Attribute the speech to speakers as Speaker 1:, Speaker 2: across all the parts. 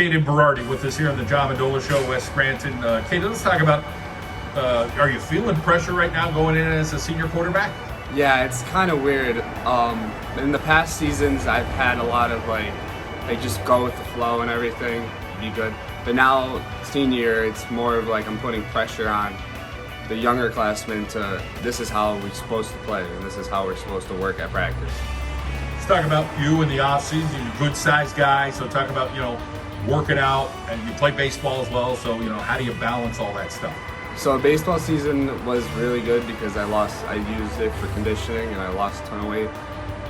Speaker 1: Caiden Berardi with us here on the Mendola Show, West Scranton. Caiden, let's talk about, are you feeling pressure right now going in as a senior quarterback?
Speaker 2: Yeah, it's kind of weird. In the past seasons, I've had a lot of like just go with the flow and everything, be good. But now, senior year, it's more of like I'm putting pressure on the younger classmen to, this is how we're supposed to play, and this is how we're supposed to work at practice.
Speaker 1: Let's talk about you in the offseason. You're a good-sized guy, so talk about, working out, and you play baseball as well, so, how do you balance all that stuff?
Speaker 2: So baseball season was really good because I used it for conditioning and I lost a ton of weight.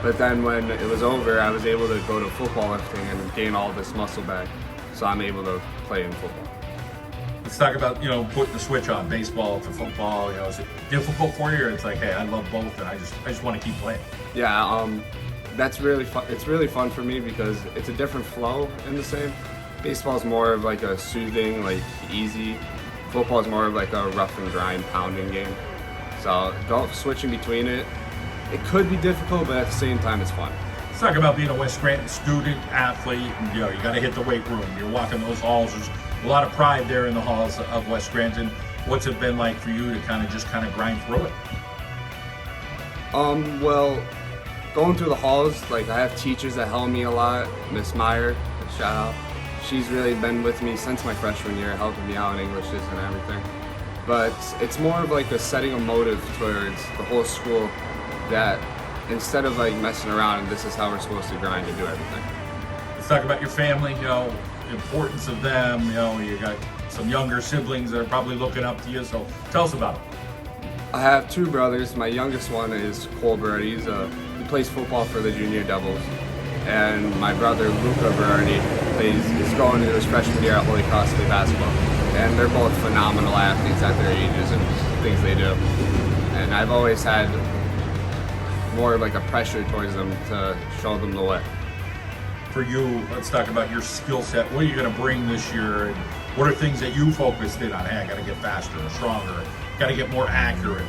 Speaker 2: But then when it was over, I was able to go to football lifting and gain all this muscle back. So I'm able to play in football.
Speaker 1: Let's talk about, putting the switch on baseball to football. Is it difficult for you, or it's like, hey, I love both and I just want to keep playing?
Speaker 2: Yeah, that's really fun. It's really fun for me because it's a different flow in the same. Baseball is more of like a soothing, like easy. Football is more of like a rough and grind pounding game. So switching between it could be difficult, but at the same time it's fun.
Speaker 1: Let's talk about being a West Scranton student, athlete, and, you got to hit the weight room. You're walking those halls. There's a lot of pride there in the halls of West Scranton. What's it been like for you to kind of grind through it?
Speaker 2: Well, going through the halls, like I have teachers that help me a lot. Miss Meyer, shout out. She's really been with me since my freshman year, helping me out in Englishes and everything. But it's more of like setting a motive towards the whole school that instead of like messing around, this is how we're supposed to grind and do everything.
Speaker 1: Let's talk about your family, the importance of them. You got some younger siblings that are probably looking up to you, so tell us about them.
Speaker 2: I have two brothers. My youngest one is Caiden Berardi. He plays football for the Junior Devils. And my brother Luca Berardi is going into his freshman year at Holy Cross to play basketball. And they're both phenomenal athletes at their ages and things they do. And I've always had more like a pressure towards them to show them the way.
Speaker 1: For you, let's talk about your skill set. What are you going to bring this year? And what are things that you focused in on? Hey, I got to get faster or stronger. Got to get more accurate.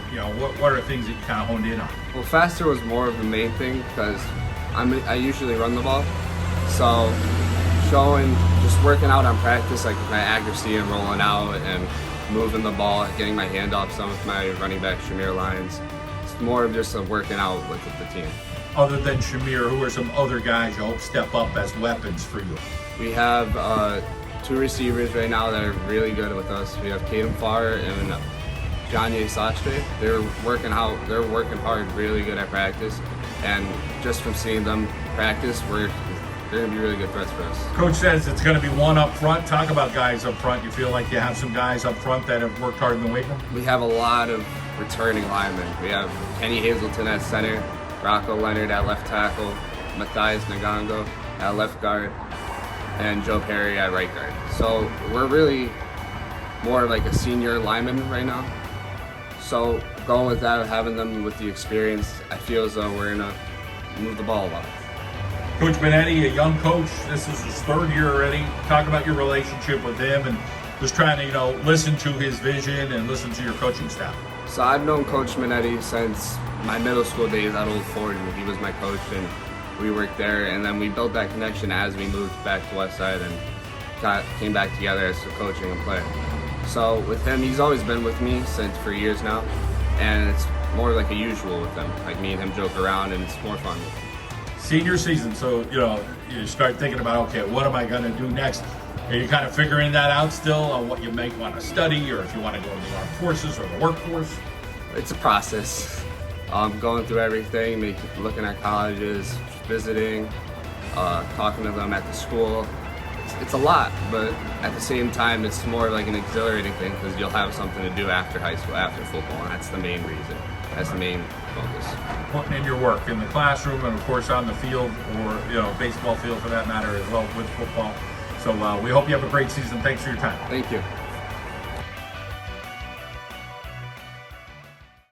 Speaker 1: What are things that you kind of honed in on? Well,
Speaker 2: faster was more of the main thing because I usually run the ball. So just working out on practice, like my accuracy and rolling out and moving the ball, getting my hand off some of my running back Shamir lines. It's more of just working out with the team.
Speaker 1: Other than Shamir, who are some other guys you hope step up as weapons for you?
Speaker 2: We have two receivers right now that are really good with us. We have Caiden Berardi and Johnny Sastre. They're working hard, really good at practice. And just from seeing them practice, they're going to be really good threats for us.
Speaker 1: Coach says it's going to be one up front. Talk about guys up front. You feel like you have some guys up front that have worked hard in the weight room?
Speaker 2: We have a lot of returning linemen. We have Kenny Hazelton at center, Rocco Leonard at left tackle, Matthias Nagango at left guard, and Joe Perry at right guard. So we're really more like a senior lineman right now. So going with that, having them with the experience, I feel as though we're going to move the ball a lot.
Speaker 1: Coach Benetti, a young coach, this is his third year already. Talk about your relationship with him and just trying to, listen to his vision and listen to your coaching staff.
Speaker 2: So I've known Coach Benetti since my middle school days at Old Ford, and he was my coach, and we worked there. And then we built that connection as we moved back to Westside and came back together as coaching and playing. So with him, he's always been with me for years now, and it's more like a usual with him. Like me and him joke around, and it's more fun.
Speaker 1: Senior season, so you start thinking about, okay, what am I going to do next? Are you kind of figuring that out still on what you may want to study, or if you want to go to the armed forces or the workforce?
Speaker 2: It's a process. Going through everything, looking at colleges, visiting, talking to them at the school. It's a lot, but at the same time, it's more like an exhilarating thing because you'll have something to do after high school, after football, and that's the main reason. That's the main focus.
Speaker 1: Putting in your work in the classroom and, of course, on the field, or baseball field for that matter as well with football. So we hope you have a great season. Thanks for your time.
Speaker 2: Thank you.